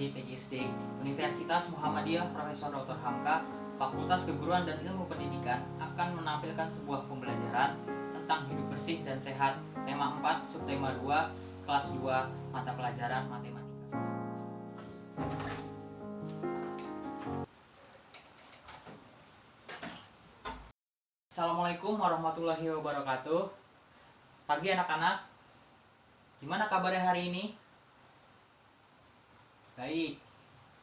Najib PGSD, Universitas Muhammadiyah Profesor Dr. Hamka, Fakultas Keguruan dan Ilmu Pendidikan akan menampilkan sebuah pembelajaran tentang hidup bersih dan sehat, tema 4, subtema 2, kelas 2, mata pelajaran matematika. Assalamualaikum warahmatullahi wabarakatuh. Pagi anak-anak, gimana kabarnya hari ini? Baik,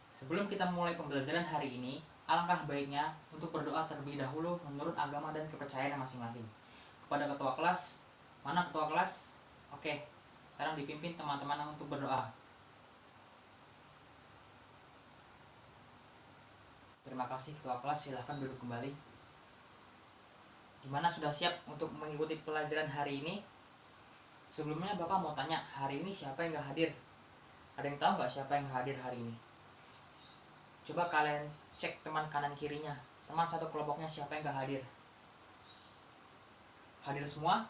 sebelum kita mulai pembelajaran hari ini, alangkah baiknya untuk berdoa terlebih dahulu menurut agama dan kepercayaan masing-masing. Kepada ketua kelas, mana ketua kelas? Oke, sekarang dipimpin teman-teman untuk berdoa. Terima kasih ketua kelas, silahkan duduk kembali. Gimana, sudah siap untuk mengikuti pelajaran hari ini? Sebelumnya Bapak mau tanya, hari ini siapa yang gak hadir? Ada yang tahu nggak siapa yang hadir hari ini? Coba kalian cek teman kanan kirinya, teman satu kelompoknya siapa yang nggak hadir? Hadir semua?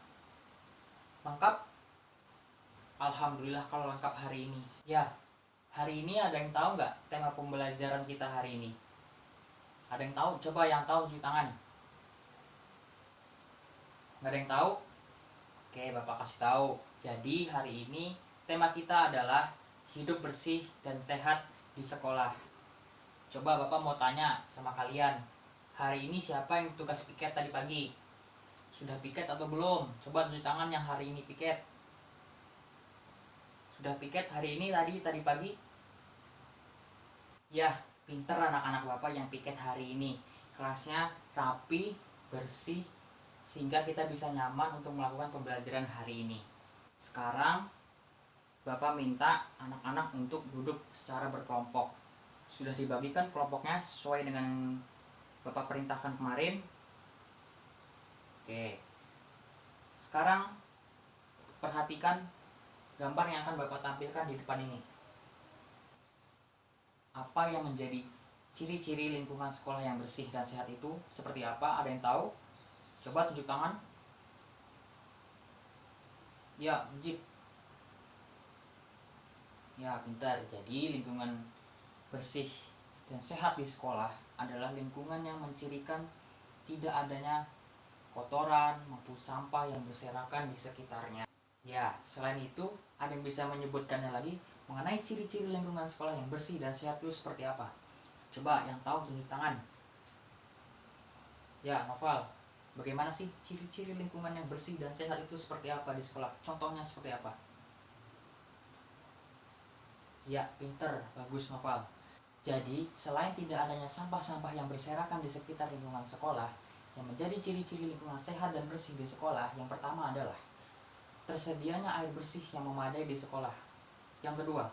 Lengkap? Alhamdulillah kalau lengkap hari ini. Ya, hari ini ada yang tahu nggak tema pembelajaran kita hari ini? Ada yang tahu? Coba yang tahu cuci tangan. Nggak ada yang tahu? Oke, Bapak kasih tahu. Jadi hari ini tema kita adalah hidup bersih dan sehat di sekolah. Coba Bapak mau tanya sama kalian, hari ini siapa yang tugas piket tadi pagi? Sudah piket atau belum? Coba cuci tangan yang hari ini piket. Sudah piket hari ini tadi pagi? Ya, pinter anak-anak Bapak yang piket hari ini. Kelasnya rapi, bersih, sehingga kita bisa nyaman untuk melakukan pembelajaran hari ini. Sekarang Bapak minta anak-anak untuk duduk secara berkelompok. Sudah dibagikan kelompoknya sesuai dengan Bapak perintahkan kemarin. Oke. Sekarang perhatikan gambar yang akan Bapak tampilkan di depan ini. Apa yang menjadi ciri-ciri lingkungan sekolah yang bersih dan sehat itu seperti apa? Ada yang tahu? Coba tunjuk tangan. Ya, Najib. Ya, pintar. Jadi lingkungan bersih dan sehat di sekolah adalah lingkungan yang mencirikan tidak adanya kotoran maupun sampah yang berserakan di sekitarnya. Ya, selain itu ada yang bisa menyebutkannya lagi mengenai ciri-ciri lingkungan sekolah yang bersih dan sehat itu seperti apa? Coba yang tahu tunjuk tangan. Ya, Noval. Bagaimana sih ciri-ciri lingkungan yang bersih dan sehat itu seperti apa di sekolah? Contohnya seperti apa? Ya, pinter, bagus Noval. Jadi, selain tidak adanya sampah-sampah yang berserakan di sekitar lingkungan sekolah, yang menjadi ciri-ciri lingkungan sehat dan bersih di sekolah, yang pertama adalah tersedianya air bersih yang memadai di sekolah. Yang kedua,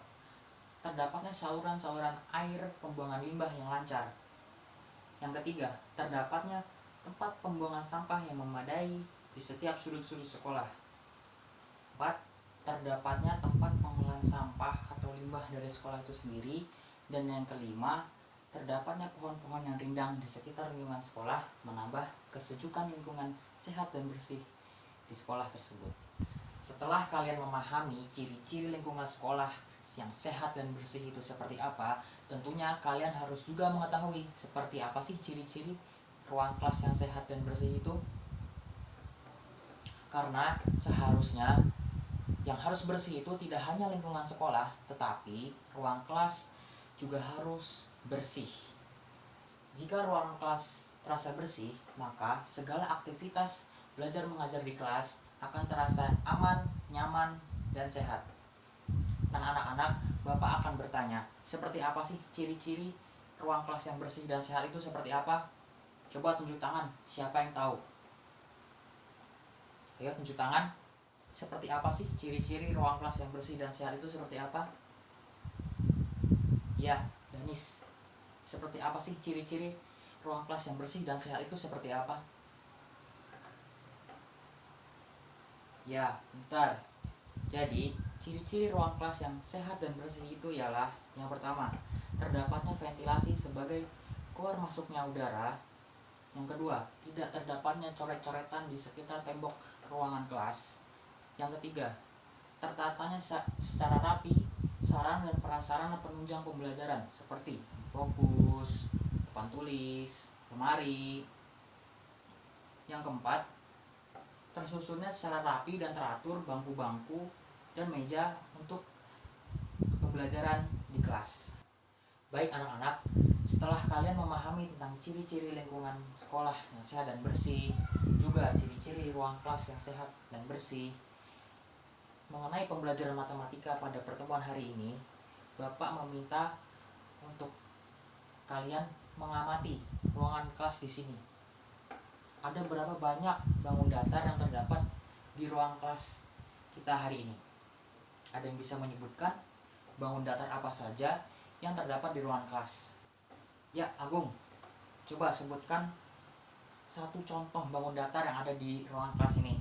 terdapatnya saluran-saluran air pembuangan limbah yang lancar. Yang ketiga, terdapatnya tempat pembuangan sampah yang memadai di setiap sudut-sudut sekolah. 4. Terdapatnya tempat pengolahan sampah atau limbah dari sekolah itu sendiri. Dan yang kelima, terdapatnya pohon-pohon yang rindang di sekitar lingkungan sekolah menambah kesejukan lingkungan sehat dan bersih di sekolah tersebut. Setelah kalian memahami ciri-ciri lingkungan sekolah yang sehat dan bersih itu seperti apa, tentunya kalian harus juga mengetahui seperti apa sih ciri-ciri ruang kelas yang sehat dan bersih itu. Karena seharusnya yang harus bersih itu tidak hanya lingkungan sekolah, tetapi ruang kelas juga harus bersih. Jika ruang kelas terasa bersih, maka segala aktivitas belajar mengajar di kelas akan terasa aman, nyaman, dan sehat. Nah anak-anak, Bapak akan bertanya, seperti apa sih ciri-ciri ruang kelas yang bersih dan sehat itu seperti apa? Coba tunjuk tangan, siapa yang tahu? Ayo tunjuk tangan. Seperti apa sih ciri-ciri ruang kelas yang bersih dan sehat itu seperti apa? Ya, Danis. Seperti apa sih ciri-ciri ruang kelas yang bersih dan sehat itu seperti apa? Ya, bentar. Jadi, ciri-ciri ruang kelas yang sehat dan bersih itu ialah yang pertama, terdapatnya ventilasi sebagai keluar masuknya udara. Yang kedua, tidak terdapatnya coret-coretan di sekitar tembok ruangan kelas. Yang ketiga, tertatanya secara rapi sarana dan prasarana penunjang pembelajaran seperti fokus, papan tulis, lemari. Yang keempat, tersusunnya secara rapi dan teratur bangku-bangku dan meja untuk pembelajaran di kelas. Baik anak-anak, setelah kalian memahami tentang ciri-ciri lingkungan sekolah yang sehat dan bersih, juga ciri-ciri ruang kelas yang sehat dan bersih, mengenai pembelajaran matematika pada pertemuan hari ini, Bapak meminta untuk kalian mengamati ruangan kelas di sini. Ada berapa banyak bangun datar yang terdapat di ruang kelas kita hari ini? Ada yang bisa menyebutkan bangun datar apa saja yang terdapat di ruangan kelas? Ya, Agung, coba sebutkan satu contoh bangun datar yang ada di ruangan kelas ini.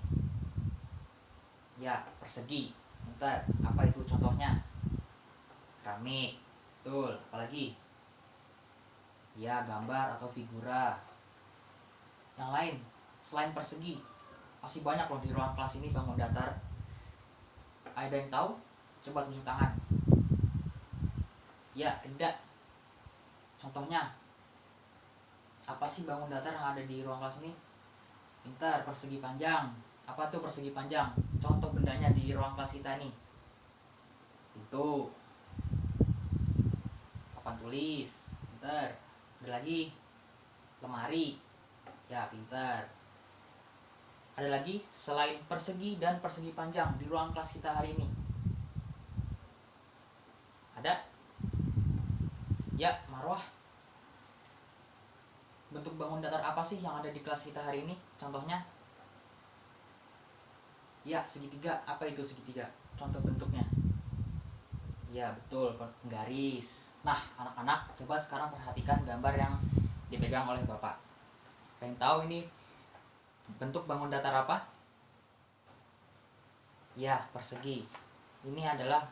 Ya, persegi. Bentar, apa itu contohnya? Keramik. Betul, apalagi? Ya, gambar atau figura. Yang lain, selain persegi, masih banyak loh di ruang kelas ini bangun datar. Ada yang tahu? Coba tunjuk tangan. Ya, Rida. Contohnya, apa sih bangun datar yang ada di ruang kelas ini? Pintar, persegi panjang. Apa tuh persegi panjang? Contoh bendanya di ruang kelas kita nih. Itu papan tulis. Pintar. Ada lagi, lemari. Ya, pintar. Ada lagi selain persegi dan persegi panjang di ruang kelas kita hari ini? Ada? Ya, Marwah. Bentuk bangun datar apa sih yang ada di kelas kita hari ini? Contohnya? Ya, segitiga. Apa itu segitiga? Contoh bentuknya. Ya, betul, penggaris. Nah, anak-anak, coba sekarang perhatikan gambar yang dipegang oleh Bapak. Pengen tahu ini bentuk bangun datar apa? Ya, persegi. Ini adalah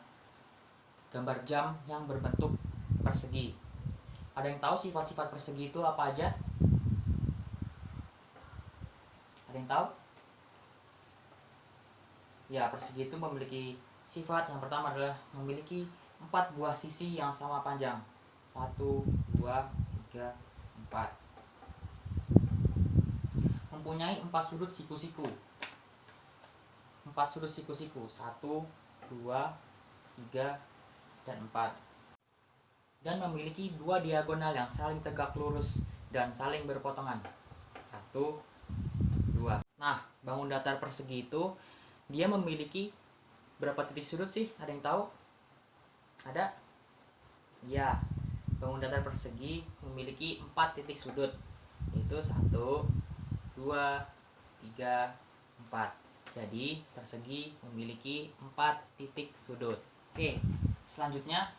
gambar jam yang berbentuk persegi. Ada yang tahu sifat-sifat persegi itu apa aja? Ada yang tahu? Ya, persegi itu memiliki sifat yang pertama adalah memiliki 4 buah sisi yang sama panjang. 1, 2, 3, 4. Mempunyai 4 sudut siku-siku. 4 sudut siku-siku. 1, 2, 3, dan 4. Dan memiliki 2 diagonal yang saling tegak lurus dan saling berpotongan. 1, 2. Nah, bangun datar persegi itu dia memiliki berapa titik sudut sih? Ada yang tahu? Ada? Ya, bangun datar persegi memiliki 4 titik sudut, yaitu 1, 2, 3, 4. Jadi persegi memiliki 4 titik sudut. Oke, selanjutnya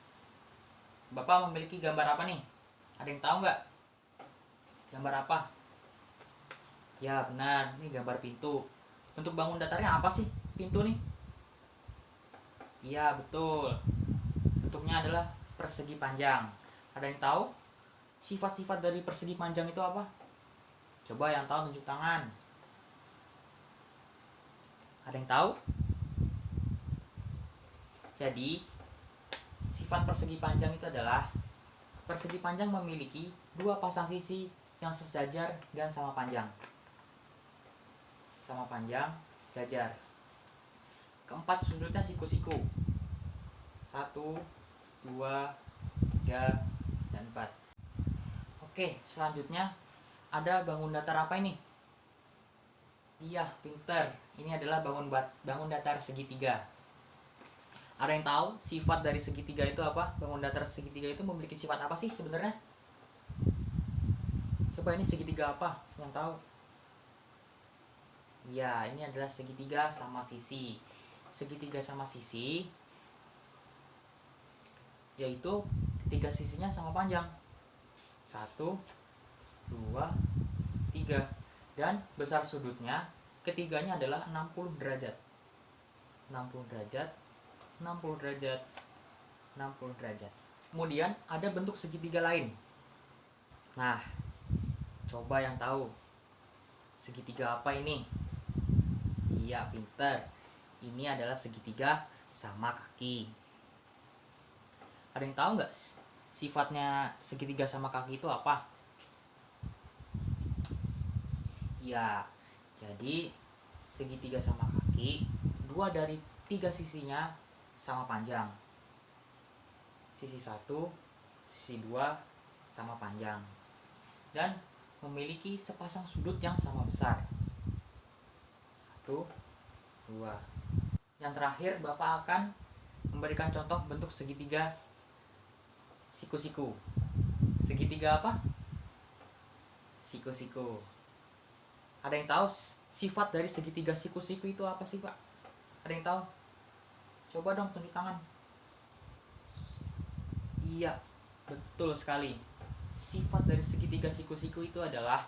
Bapak memiliki gambar apa nih? Ada yang tahu nggak? Gambar apa? Ya, benar, ini gambar pintu. Bentuk bangun datarnya apa sih pintu nih? Iya, betul. Bentuknya adalah persegi panjang. Ada yang tahu sifat-sifat dari persegi panjang itu apa? Coba yang tahu tunjuk tangan. Ada yang tahu? Jadi, sifat persegi panjang itu adalah persegi panjang memiliki 2 pasang sisi yang sejajar dan sama panjang. Sama panjang, sejajar. Keempat sudutnya siku-siku. 1, 2, 3, dan 4. Oke, selanjutnya ada bangun datar apa ini? Iya, pinter. Ini adalah bangun datar segitiga. Ada yang tahu sifat dari segitiga itu apa? Bangun datar segitiga itu memiliki sifat apa sih sebenarnya? Coba ini segitiga apa? Yang tahu? Ya, ini adalah segitiga sama sisi. Segitiga sama sisi yaitu ketiga sisinya sama panjang. 1, 2, 3. Dan besar sudutnya ketiganya adalah 60 derajat. 60 derajat, 60 derajat, 60 derajat. Kemudian ada bentuk segitiga lain. Nah, coba yang tahu segitiga apa ini? Iya, pinter. Ini adalah segitiga sama kaki. Ada yang tahu nggak sifatnya segitiga sama kaki itu apa? Ya, jadi segitiga sama kaki, 2 dari 3 sisinya sama panjang. Sisi 1, sisi 2 sama panjang. Dan memiliki sepasang sudut yang sama besar. 1, 2. Yang terakhir, Bapak akan memberikan contoh bentuk segitiga siku-siku. Segitiga apa? Siku-siku. Ada yang tahu sifat dari segitiga siku-siku itu apa sih, Pak? Ada yang tahu? Coba dong tunjuk tangan. Iya, betul sekali. Sifat dari segitiga siku-siku itu adalah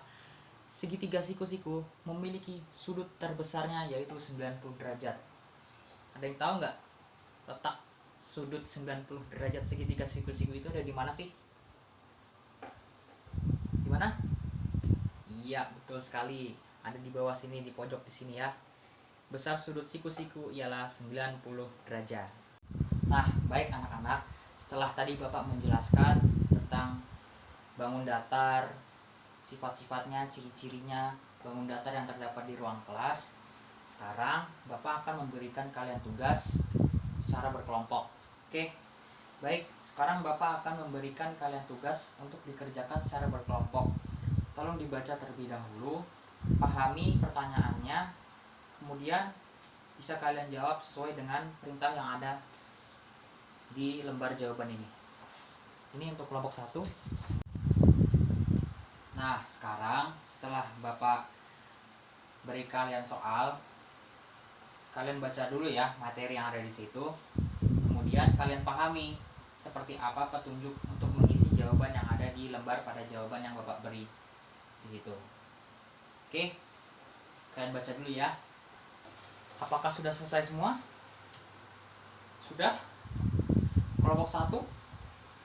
segitiga siku-siku memiliki sudut terbesarnya yaitu 90 derajat. Ada yang tahu nggak letak sudut 90 derajat segitiga siku-siku itu ada di mana sih? Di mana? Iya, betul sekali. Ada di bawah sini, di pojok di sini ya. Besar sudut siku-siku ialah 90 derajat. Nah, baik anak-anak, setelah tadi Bapak menjelaskan tentang bangun datar, sifat-sifatnya, ciri-cirinya bangun datar yang terdapat di ruang kelas, sekarang Bapak akan memberikan kalian tugas secara berkelompok. Oke, baik, sekarang Bapak akan memberikan kalian tugas untuk dikerjakan secara berkelompok. Tolong dibaca terlebih dahulu, pahami pertanyaannya, kemudian bisa kalian jawab sesuai dengan perintah yang ada di lembar jawaban ini. Ini untuk kelompok 1. Nah, sekarang setelah Bapak beri kalian soal, kalian baca dulu ya materi yang ada di situ. Kemudian kalian pahami seperti apa petunjuk untuk mengisi jawaban yang ada di lembar pada jawaban yang Bapak beri di situ. Oke, kalian baca dulu ya. Apakah sudah selesai semua? Sudah? Kelompok 1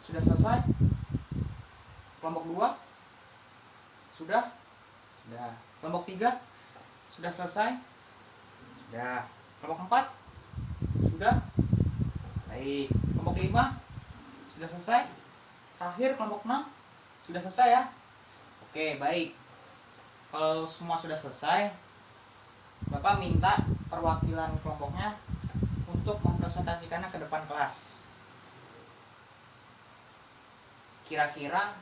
sudah selesai? Kelompok 2 sudah? Sudah. Kelompok 3 sudah selesai? Sudah. Kelompok 4 sudah? Baik. Kelompok 5 sudah selesai? Terakhir kelompok 6 sudah selesai ya? Oke, baik. Kalau semua sudah selesai, Bapak minta perwakilan kelompoknya untuk mempresentasikannya ke depan kelas. Kira-kira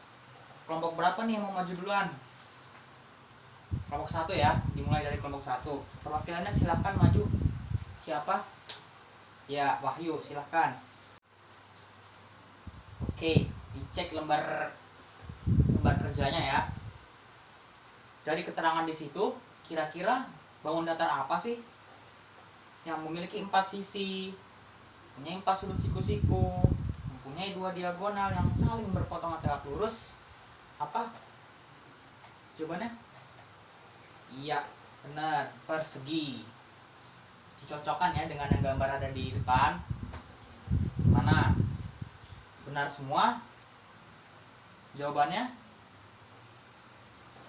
kelompok berapa nih yang mau maju duluan? Kelompok 1 ya, dimulai dari kelompok 1. Perwakilannya silahkan maju. Siapa? Ya, Wahyu, silahkan. Oke, dicek lembar kerjanya ya. Dari keterangan di situ, kira-kira bangun datar apa sih yang memiliki 4 sisi, mempunyai 4 sudut siku-siku, mempunyai 2 diagonal yang saling berpotong tegak lurus? Apa jawabannya? Iya, benar, persegi. Dicocokkan ya dengan yang gambar ada di depan. Mana? Benar semua? Jawabannya?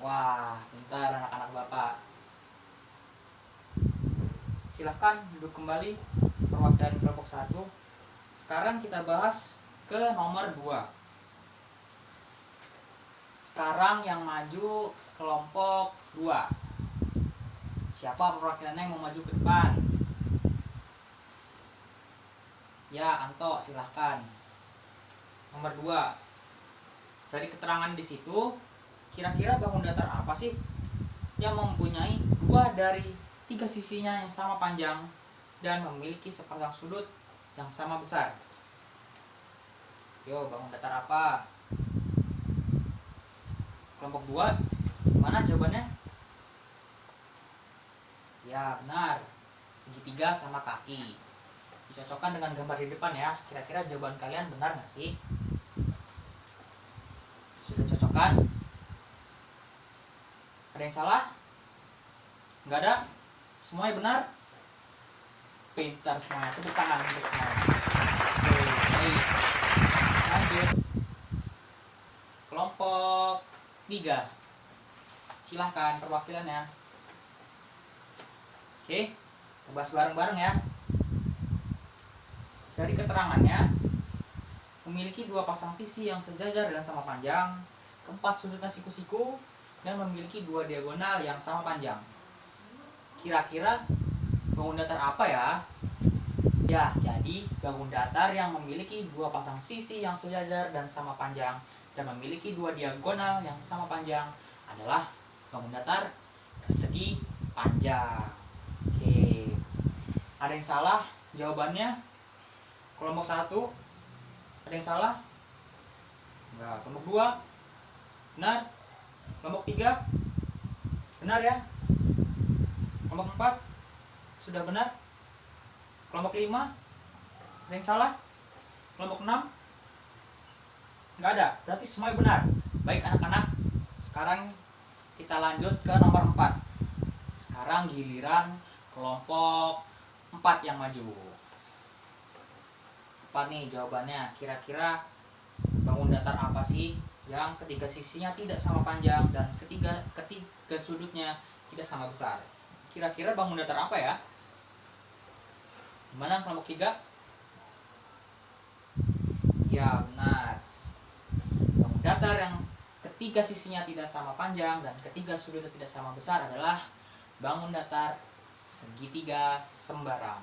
Wah, pintar anak-anak Bapak. Silahkan duduk kembali perwakilan kelompok 1. Sekarang kita bahas ke nomor 2. Sekarang yang maju kelompok 2. Siapa perwakilannya yang mau maju ke depan? Ya, Anto, silahkan. Nomor 2. Dari keterangan di situ, kira-kira bangun datar apa sih yang mempunyai 2 dari 3 sisinya yang sama panjang dan memiliki sepasang sudut yang sama besar? Yo, bangun datar apa? Kelompok 2, mana jawabannya? Ya, benar. Segitiga sama kaki. Dicocokkan dengan gambar di depan ya. Kira-kira jawaban kalian benar nggak sih? Sudah cocokkan? Ada yang salah? Nggak ada? Semuanya benar? Pintar semuanya. Tepuk tangan untuk semuanya. Oke, baik. Lanjut. Kelompok 3. Silahkan perwakilannya. Oke, kita bahas bareng-bareng ya. Dari keterangannya memiliki dua pasang sisi yang sejajar dan sama panjang, keempat sudutnya siku-siku, dan memiliki dua diagonal yang sama panjang. Kira-kira bangun datar apa ya? Ya, jadi bangun datar yang memiliki dua pasang sisi yang sejajar dan sama panjang dan memiliki dua diagonal yang sama panjang adalah bangun datar persegi panjang. Oke. Ada yang salah jawabannya? Kelompok 1 ada yang salah? Enggak. Kelompok 2 benar. Kelompok 3 benar ya. Kelompok 4 sudah benar. Kelompok 5 ada yang salah. Kelompok 6 nggak ada, berarti semuanya benar. Baik anak-anak, sekarang kita lanjut ke nomor 4. Sekarang giliran kelompok 4 yang maju. Apa nih jawabannya? Kira-kira bangun datar apa sih yang ketiga sisinya tidak sama panjang dan ketiga sudutnya tidak sama besar? Kira-kira bangun datar apa ya? Gimana kelompok 3? Ya benar. Bangun datar yang ketiga sisinya tidak sama panjang dan ketiga sudutnya tidak sama besar adalah bangun datar segitiga sembarang.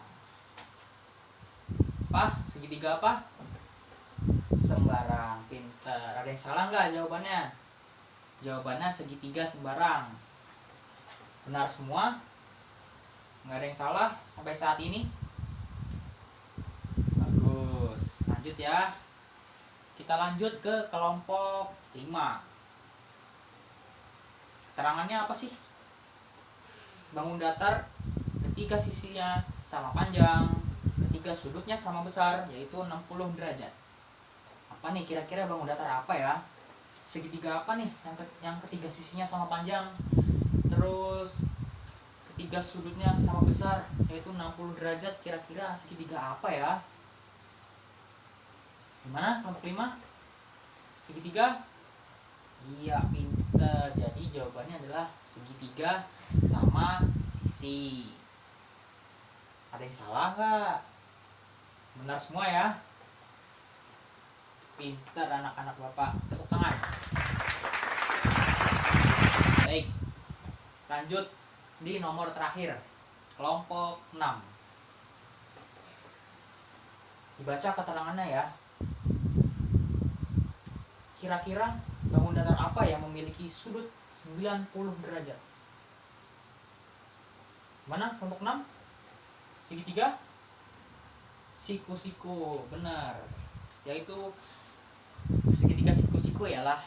Apa? Segitiga apa? Sembarang. Pinter. Ada yang salah nggak jawabannya? Jawabannya segitiga sembarang. Benar semua? Nggak ada yang salah sampai saat ini? Bagus. Lanjut ya. Kita lanjut ke kelompok 5. Keterangannya apa sih? Bangun datar ketiga sisinya sama panjang, ketiga sudutnya sama besar, yaitu 60 derajat. Apa nih kira-kira bangun datar apa ya? Segitiga apa nih yang ketiga sisinya sama panjang, terus ketiga sudutnya sama besar, yaitu 60 derajat. Kira-kira segitiga apa ya? Gimana kelompok 5? Segitiga? Iya, pinter. Jadi jawabannya adalah segitiga sama sisi. Ada yang salah nggak? Benar semua ya. Pinter anak-anak Bapak. Tepuk tangan. Baik. Lanjut di nomor terakhir. Kelompok 6. Dibaca keterangannya ya. Kira-kira bangun datar apa yang memiliki sudut 90 derajat? Mana kelompok 6? Segitiga? Siku-siku, benar. Yaitu segitiga siku-siku ialah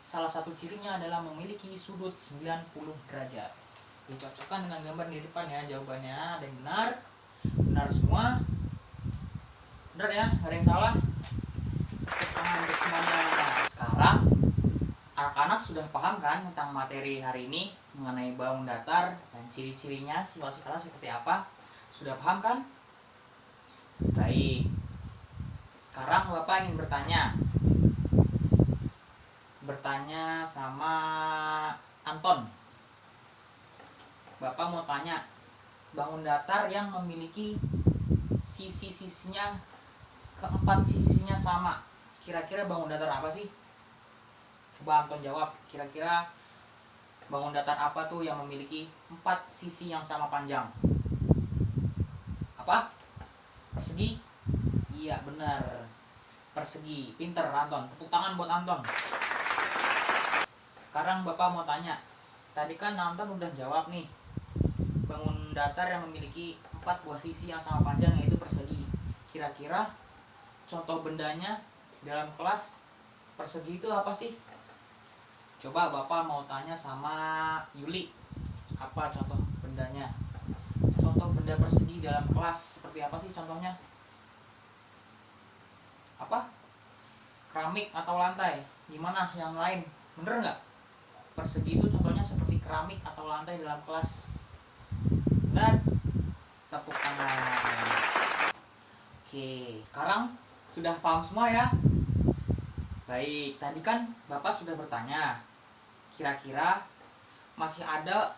salah satu cirinya adalah memiliki sudut 90 derajat. Dicocokkan dengan gambar di depan ya jawabannya. Ada yang benar? Benar semua? Benar ya? Ada yang salah? Tangan untuk semuanya. Sekarang anak-anak sudah paham kan tentang materi hari ini mengenai bangun datar dan ciri-cirinya, sifat-sifatnya seperti apa? Sudah paham kan? Baik. Sekarang Bapak ingin bertanya sama Anton. Bapak mau tanya, bangun datar yang memiliki sisi-sisinya, keempat sisinya sama, kira-kira bangun datar apa sih? Coba Anton jawab. Kira-kira bangun datar apa tuh yang memiliki 4 sisi yang sama panjang? Apa? Persegi? Iya benar. Persegi. Pinter Anton. Tepuk tangan buat Anton. Sekarang Bapak mau tanya. Tadi kan Anton udah jawab nih. Bangun datar yang memiliki 4 buah sisi yang sama panjang yaitu persegi. Kira-kira contoh bendanya dalam kelas persegi itu apa sih? Coba Bapak mau tanya sama Yuli. Apa contoh bendanya? Contoh benda persegi dalam kelas seperti apa sih contohnya? Apa? Keramik atau lantai? Gimana yang lain? Bener nggak? Persegi itu contohnya seperti keramik atau lantai dalam kelas. Benar? Tepuk tangan. Oke, sekarang sudah paham semua ya? Baik, tadi kan Bapak sudah bertanya. Kira-kira masih ada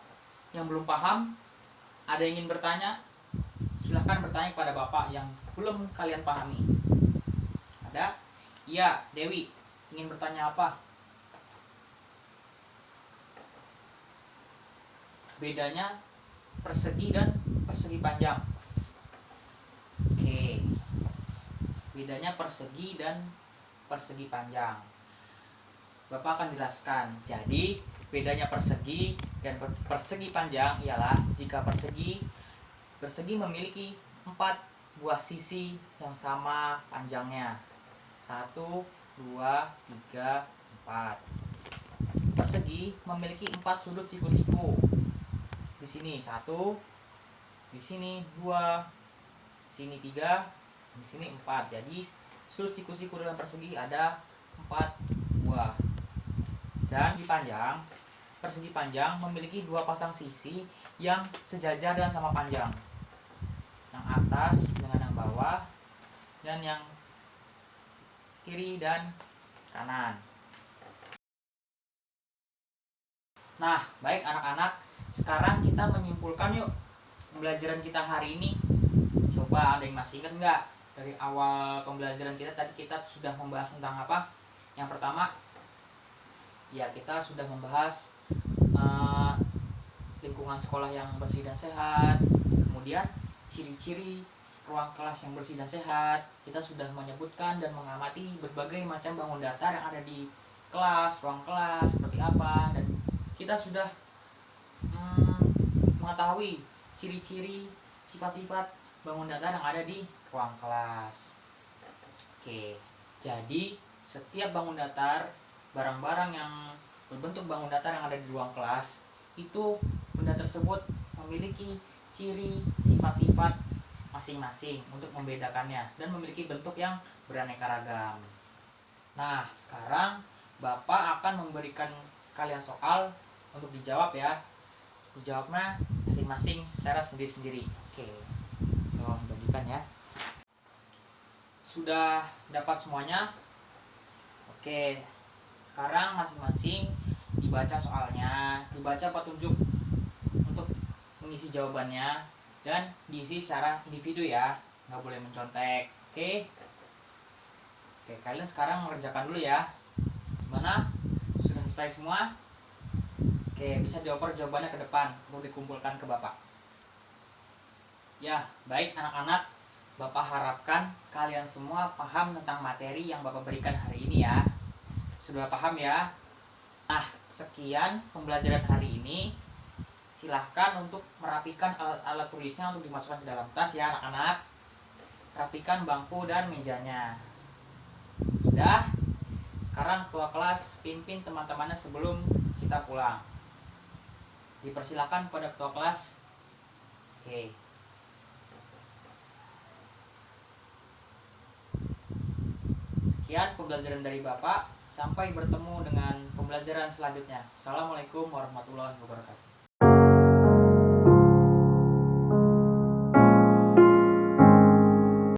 yang belum paham? Ada yang ingin bertanya? Silahkan bertanya kepada Bapak yang belum kalian pahami. Ada? Iya, Dewi, ingin bertanya apa? Bedanya persegi dan persegi panjang. Oke, bedanya persegi dan persegi panjang. Bapak akan jelaskan. Jadi, bedanya persegi dan persegi panjang ialah jika persegi memiliki 4 buah sisi yang sama panjangnya. 1, 2, 3, 4. Persegi memiliki 4 sudut siku-siku. Di sini 1, di sini 2, sini 3, di sini 4. Jadi sudut siku-siku dalam persegi ada 4 buah. Dan di persegi panjang memiliki 2 pasang sisi yang sejajar dan sama panjang. Yang atas dengan yang bawah, dan yang kiri dan kanan. Nah, baik anak-anak, sekarang kita menyimpulkan yuk pembelajaran kita hari ini. Coba ada yang masih ingat nggak? Dari awal pembelajaran kita tadi kita sudah membahas tentang apa? Yang pertama, ya kita sudah membahas lingkungan sekolah yang bersih dan sehat. Kemudian ciri-ciri ruang kelas yang bersih dan sehat. Kita sudah menyebutkan dan mengamati berbagai macam bangun datar yang ada di kelas, ruang kelas seperti apa, dan kita sudah mengetahui ciri-ciri sifat-sifat bangun datar yang ada di ruang kelas. Oke, jadi setiap bangun datar, barang-barang yang berbentuk bangun datar yang ada di ruang kelas, itu benda tersebut memiliki ciri sifat-sifat masing-masing untuk membedakannya dan memiliki bentuk yang beraneka ragam. Nah, sekarang Bapak akan memberikan kalian soal untuk dijawab ya. Dijawabnya masing-masing secara sendiri-sendiri. Oke, tolong bagikan ya. Sudah dapat semuanya? Oke, sekarang masing-masing dibaca soalnya, dibaca petunjuk untuk mengisi jawabannya, dan diisi secara individu ya, nggak boleh mencontek. Oke, kalian sekarang mengerjakan dulu ya. Gimana? Sudah selesai semua? Oke, bisa dioper jawabannya ke depan untuk dikumpulkan ke Bapak. Ya, baik anak-anak, Bapak harapkan kalian semua paham tentang materi yang Bapak berikan hari ini ya. Sudah paham ya? Nah, sekian pembelajaran hari ini. Silahkan untuk merapikan alat-alat tulisnya untuk dimasukkan ke dalam tas ya anak-anak. Rapikan bangku dan mejanya. Sudah? Sekarang ketua kelas pimpin teman-temannya sebelum kita pulang. Dipersilakan kepada ketua kelas. Oke. Sekian pembelajaran dari Bapak. Sampai bertemu dengan pembelajaran selanjutnya. Assalamualaikum warahmatullahi wabarakatuh.